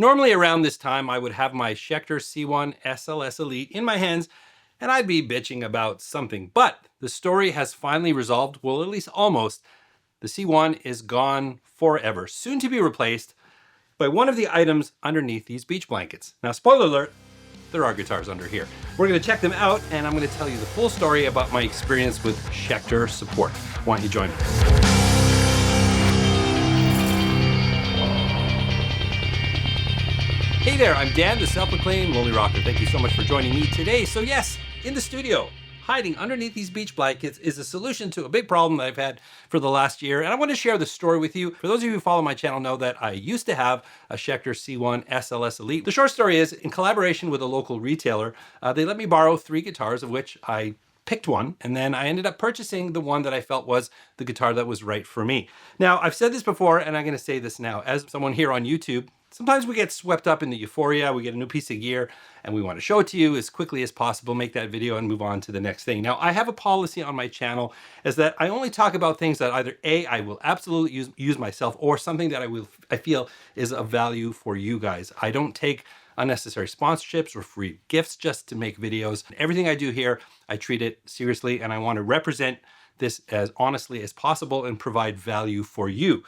Normally around this time, I would have my Schecter C1 SLS Elite in my hands and I'd be bitching about something. But the story has finally resolved, well, at least almost. The C1 is gone forever, soon to be replaced by one of the items underneath these beach blankets. Now, spoiler alert, there are guitars under here. We're gonna check them out and I'm gonna tell you the full story about my experience with Schecter support. Why don't you join me? Hey there, I'm Dan, the self-proclaimed Lonely Rocker. Thank you so much for joining me today. So yes, in the studio, hiding underneath these beach blankets is a solution to a big problem that I've had for the last year. And I want to share the story with you. For those of you who follow my channel know that I used to have a Schecter C1 SLS Elite. The short story is, in collaboration with a local retailer, they let me borrow 3 guitars, of which I picked one, and then I ended up purchasing the one that I felt was the guitar that was right for me. Now, I've said this before, and I'm going to say this now. As someone here on YouTube, sometimes we get swept up in the euphoria. We get a new piece of gear and we want to show it to you as quickly as possible, make that video and move on to the next thing. Now, I have a policy on my channel is that I only talk about things that either A, I will absolutely use myself, or something that I feel is of value for you guys. I don't take unnecessary sponsorships or free gifts just to make videos. Everything I do here, I treat it seriously, and I want to represent this as honestly as possible and provide value for you.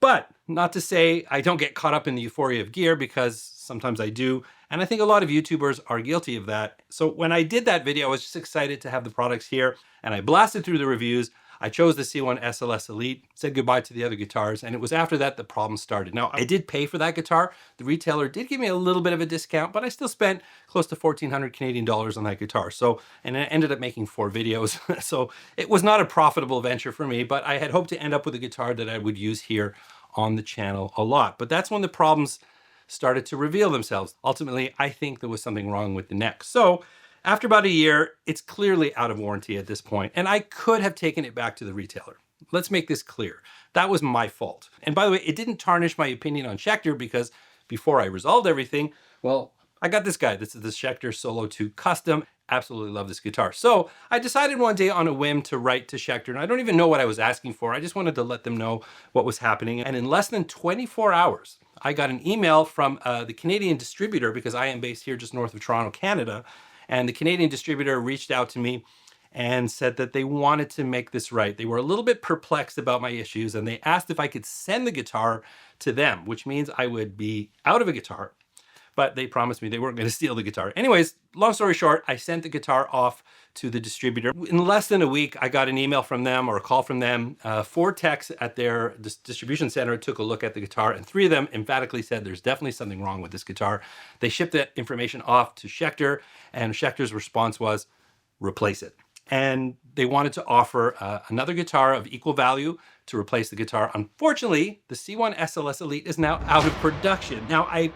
But not to say I don't get caught up in the euphoria of gear, because sometimes I do. And I think a lot of YouTubers are guilty of that. So when I did that video, I was just excited to have the products here and I blasted through the reviews. I chose the C1 SLS Elite, said goodbye to the other guitars, and it was after that the problem started. Now, I did pay for that guitar. The retailer did give me a little bit of a discount, but I still spent close to 1,400 Canadian dollars on that guitar. So, and I ended up making 4 videos. So it was not a profitable venture for me, but I had hoped to end up with a guitar that I would use here on the channel a lot. But that's when the problems started to reveal themselves. Ultimately, I think there was something wrong with the neck. So after about a year, it's clearly out of warranty at this point, and I could have taken it back to the retailer. Let's make this clear. That was my fault. And by the way, it didn't tarnish my opinion on Schecter, because before I resolved everything, well, I got this guy. This is the Schecter Solo 2 Custom. Absolutely love this guitar. So I decided one day on a whim to write to Schecter, and I don't even know what I was asking for. I just wanted to let them know what was happening. And in less than 24 hours, I got an email from the Canadian distributor, because I am based here just north of Toronto, Canada. And the Canadian distributor reached out to me and said that they wanted to make this right. They were a little bit perplexed about my issues, and they asked if I could send the guitar to them, which means I would be out of a guitar, but they promised me they weren't going to steal the guitar. Anyways, long story short, I sent the guitar off to the distributor. In less than a week, I got an email from them, or a call from them. 4 techs at their distribution center took a look at the guitar, and 3 of them emphatically said there's definitely something wrong with this guitar. They shipped that information off to Schecter, and Schecter's response was, replace it. And they wanted to offer another guitar of equal value to replace the guitar. Unfortunately, the C1 SLS Elite is now out of production. Now, I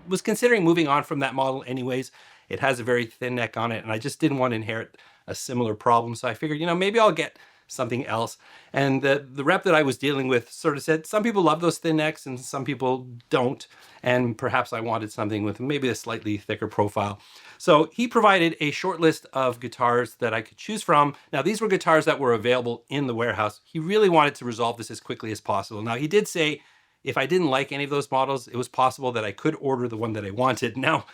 was considering moving on from that model anyways. It has a very thin neck on it, and I just didn't want to inherit a similar problem. So I figured, you know, maybe I'll get something else. And the rep that I was dealing with sort of said, some people love those thin necks and some people don't. And perhaps I wanted something with maybe a slightly thicker profile. So he provided a short list of guitars that I could choose from. Now, these were guitars that were available in the warehouse. He really wanted to resolve this as quickly as possible. Now, he did say, if I didn't like any of those models, it was possible that I could order the one that I wanted. Now,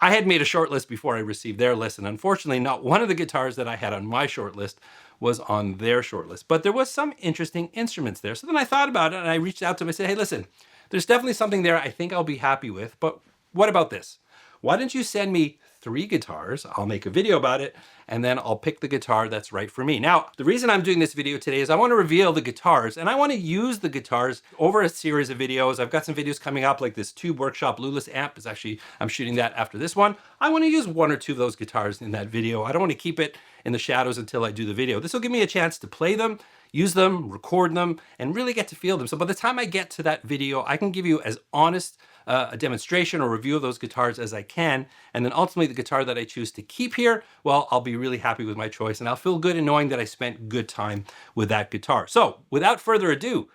I had made a short list before I received their list, and unfortunately, not one of the guitars that I had on my short list was on their short list. But there was some interesting instruments there. So then I thought about it, and I reached out to them. I said, hey, listen, there's definitely something there I think I'll be happy with, but what about this? Why don't you send me 3 guitars? I'll make a video about it, and then I'll pick the guitar that's right for me. Now, the reason I'm doing this video today is I want to reveal the guitars, and I want to use the guitars over a series of videos. I've got some videos coming up, like this Tube Workshop Lueless amp is actually, I'm shooting that after this one. I want to use 1 or 2 of those guitars in that video. I don't want to keep it in the shadows until I do the video. This will give me a chance to play them, use them, record them, and really get to feel them. So by the time I get to that video, I can give you as honest a demonstration or review of those guitars as I can. And then ultimately the guitar that I choose to keep here, well, I'll be really happy with my choice, and I'll feel good in knowing that I spent good time with that guitar. So without further ado,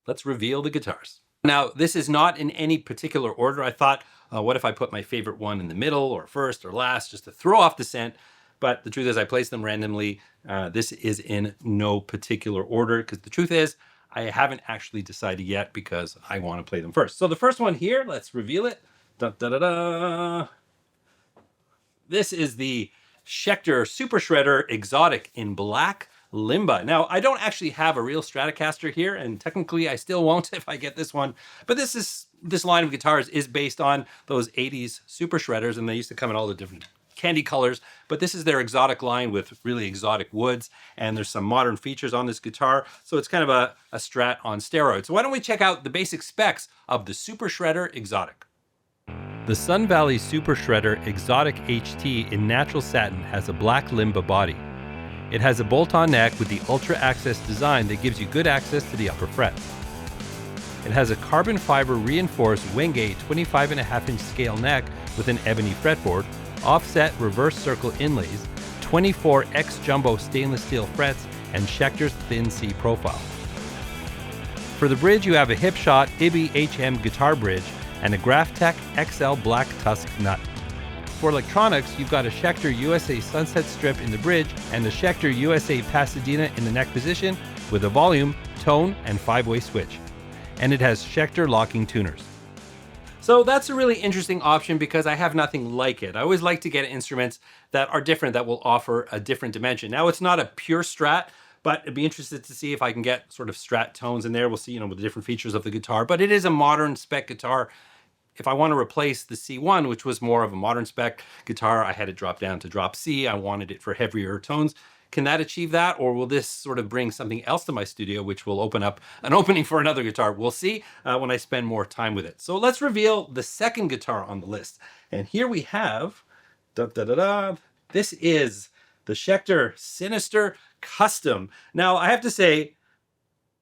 let's reveal the guitars. Now, this is not in any particular order. I thought, what if I put my favorite one in the middle or first or last, just to throw off the scent. But the truth is I placed them randomly. This is in no particular order, because the truth is I haven't actually decided yet because I want to play them first. So the first one here, let's reveal it. Dun, da, da, da. This is the Schecter Super Shredder Exotic in black Limba. Now, I don't actually have a real Stratocaster here, and technically I still won't if I get this one, but this line of guitars is based on those 80s Super Shredders, and they used to come in all the different candy colors, but this is their exotic line with really exotic woods, and there's some modern features on this guitar, so it's kind of a Strat on steroids. So why don't we check out the basic specs of the Super Shredder Exotic. The Sun Valley Super Shredder Exotic HT in natural satin has a black Limba body. It has a bolt-on neck with the Ultra Access design that gives you good access to the upper fret. It has a carbon fiber reinforced Wingate 25.5-inch scale neck with an ebony fretboard, offset reverse circle inlays, 24 X Jumbo stainless steel frets, and Schecter's thin C profile. For the bridge, you have a hipshot IBI HM guitar bridge and a Graphtec XL black tusk nut. For electronics, you've got a Schecter USA Sunset Strip in the bridge and a Schecter USA Pasadena in the neck position with a volume, tone, and 5-way switch. And it has Schecter locking tuners. So that's a really interesting option because I have nothing like it. I always like to get instruments that are different, that will offer a different dimension. Now, it's not a pure Strat, but I'd be interested to see if I can get sort of Strat tones in there. We'll see, with the different features of the guitar, but it is a modern spec guitar. If I want to replace the C1, which was more of a modern spec guitar, I had it drop down to drop C. I wanted it for heavier tones. Can that achieve that? Or will this sort of bring something else to my studio, which will open up an opening for another guitar? We'll see when I spend more time with it. So let's reveal the second guitar on the list. And here we have, this is the Schecter Sinister Custom. Now, I have to say,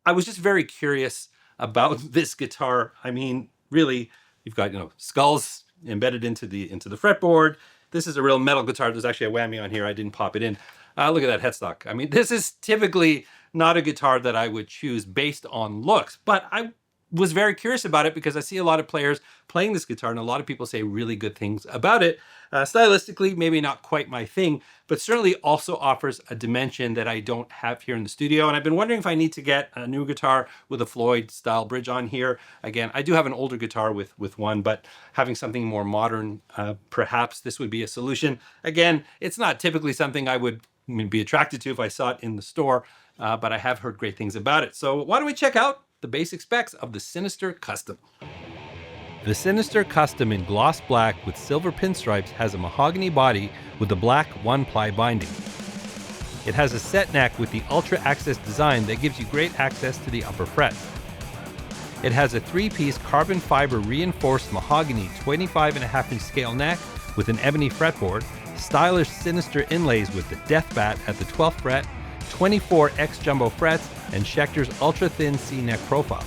I was just very curious about this guitar. I mean, really, you've got, skulls embedded into the fretboard. This is a real metal guitar. There's actually a whammy on here. I didn't pop it in. Look at that headstock. I mean, this is typically not a guitar that I would choose based on looks, but I was very curious about it because I see a lot of players playing this guitar and a lot of people say really good things about it. Stylistically, maybe not quite my thing, but certainly also offers a dimension that I don't have here in the studio. And I've been wondering if I need to get a new guitar with a Floyd style bridge on here. Again, I do have an older guitar with one, but having something more modern, perhaps this would be a solution. Again, it's not typically something I would be attracted to if I saw it in the store, but I have heard great things about it. So why don't we check out the basic specs of the Sinister Custom. The Sinister Custom in gloss black with silver pinstripes has a mahogany body with a black 1-ply binding. It has a set neck with the Ultra Access design that gives you great access to the upper fret. It has a 3-piece carbon fiber reinforced mahogany 25.5-inch scale neck with an ebony fretboard, stylish Sinister inlays with the death bat at the 12th fret, 24 X Jumbo frets, and Schecter's ultra-thin C-neck profile.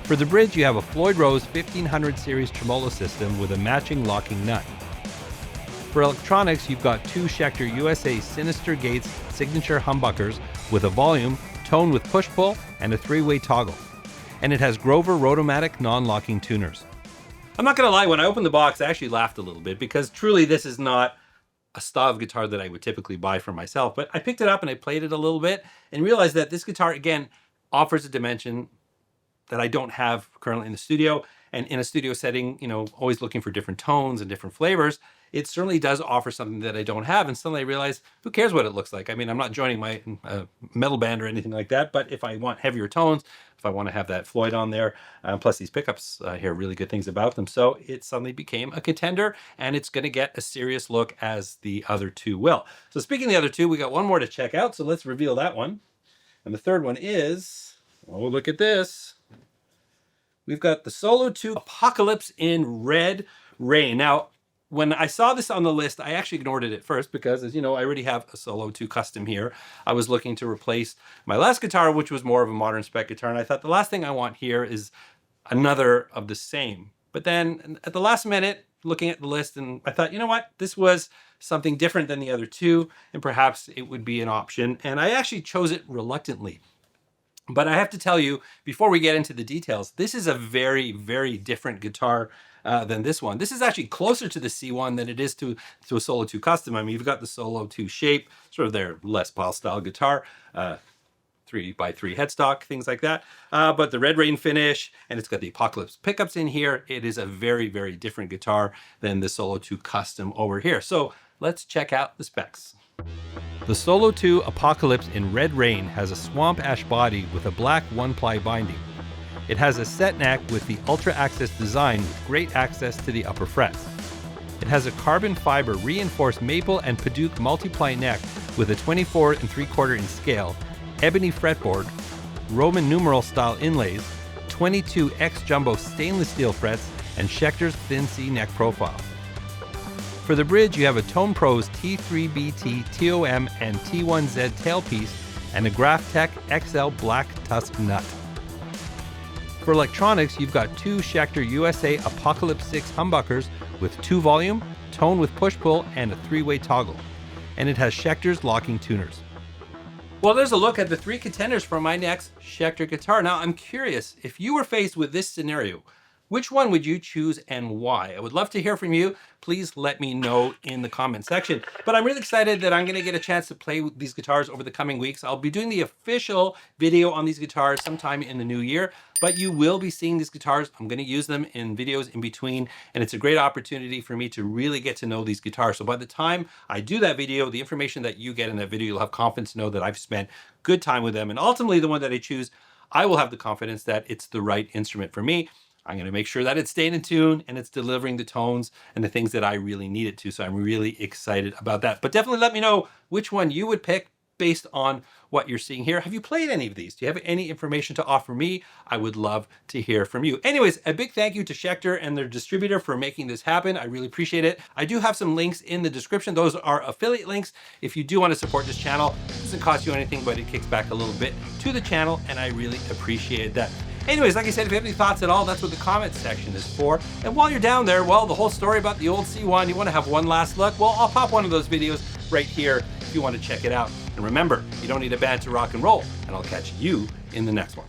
For the bridge, you have a Floyd Rose 1500 series tremolo system with a matching locking nut. For electronics, you've got 2 Schecter USA Sinister Gates signature humbuckers with a volume, tone with push-pull, and a 3-way toggle. And it has Grover Rotomatic non-locking tuners. I'm not going to lie, when I opened the box, I actually laughed a little bit because truly this is not a style of guitar that I would typically buy for myself. But I picked it up and I played it a little bit and realized that this guitar, again, offers a dimension that I don't have currently in the studio. And in a studio setting, always looking for different tones and different flavors, it certainly does offer something that I don't have. And suddenly I realize, who cares what it looks like? I mean, I'm not joining my metal band or anything like that, but if I want heavier tones, if I want to have that Floyd on there, plus these pickups, I hear really good things about them. So it suddenly became a contender, and it's going to get a serious look as the other two will. So speaking of the other two, we got one more to check out. So let's reveal that one. And the third one is, oh, look at this. We've got the Solo 2 Apocalypse in Red Rain. Now, when I saw this on the list, I actually ignored it at first because, as you know, I already have a Solo 2 Custom here. I was looking to replace my last guitar, which was more of a modern spec guitar, and I thought the last thing I want here is another of the same. But then at the last minute, looking at the list, and I thought, you know what, this was something different than the other two, and perhaps it would be an option. And I actually chose it reluctantly. But I have to tell you, before we get into the details, this is a very, very different guitar than this one. This is actually closer to the C1 than it is to a Solo 2 Custom. I mean, you've got the Solo 2 shape, sort of their Les Paul style guitar. 3x3 headstock, things like that. But the red rain finish, and it's got the Apocalypse pickups in here. It is a very, very different guitar than the Solo 2 Custom over here. So let's check out the specs. The Solo 2 Apocalypse in red rain has a swamp ash body with a black 1-ply binding. It has a set neck with the Ultra Access design with great access to the upper frets. It has a carbon fiber reinforced maple and Paduke multiply neck with a 24 3/4 inch scale, ebony fretboard, Roman numeral style inlays, 22 X Jumbo stainless steel frets, and Schecter's thin C neck profile. For the bridge, you have a Tone Pros T3BT, TOM, and T1Z tailpiece and a Graphtec XL black tusk nut. For electronics, you've got two Schecter USA Apocalypse 6 humbuckers with 2 volume, tone with push-pull, and a 3-way toggle. And it has Schecter's locking tuners. Well, there's a look at the 3 contenders for my next Schecter guitar. Now, I'm curious, if you were faced with this scenario, which one would you choose and why? I would love to hear from you. Please let me know in the comment section. But I'm really excited that I'm going to get a chance to play with these guitars over the coming weeks. I'll be doing the official video on these guitars sometime in the new year, but you will be seeing these guitars. I'm going to use them in videos in between, and it's a great opportunity for me to really get to know these guitars. So by the time I do that video, the information that you get in that video, you'll have confidence to know that I've spent good time with them. And ultimately, the one that I choose, I will have the confidence that it's the right instrument for me. I'm going to make sure that it's staying in tune and it's delivering the tones and the things that I really need it to. So I'm really excited about that. But definitely let me know which one you would pick based on what you're seeing here. Have you played any of these? Do you have any information to offer me? I would love to hear from you. Anyways, a big thank you to Schecter and their distributor for making this happen. I really appreciate it. I do have some links in the description. Those are affiliate links. If you do want to support this channel, it doesn't cost you anything, but it kicks back a little bit to the channel, and I really appreciate that. Anyways, like I said, if you have any thoughts at all, that's what the comments section is for. And while you're down there, well, the whole story about the old C1, you want to have one last look? Well, I'll pop one of those videos right here if you want to check it out. And remember, you don't need a band to rock and roll, and I'll catch you in the next one.